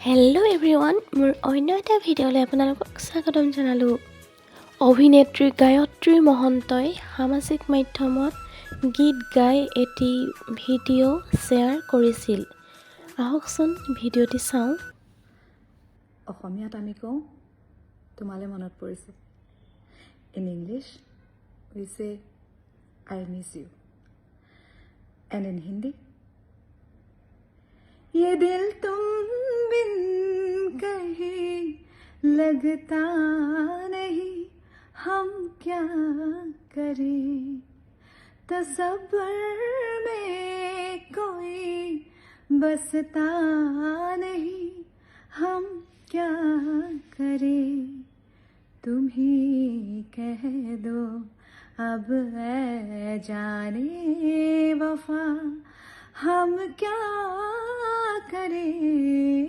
Hello' everyone, মোৰ অন্য এটা ভিডিঅ'লৈ আপোনালোকক স্বাগতম জনালোঁ। অভিনেত্ৰী গায়ত্ৰী মহন্তই সামাজিক মাধ্যমত গীত গাই এটি ভিডিঅ' শ্বেয়াৰ কৰিছিল। আহকচোন ভিডিঅ'টি চাওঁ। অসমীয়াত আমি কওঁ তোমালৈ মনত পৰিছে। In English we say I miss you. And in Hindi, ये दिल तुम बिन कहीं लगता नहीं, हम क्या करें, तसब्बर में कोई बसता नहीं, हम क्या करें, तुम ही कह दो अब ऐ जाने वफा, हम क्या करें,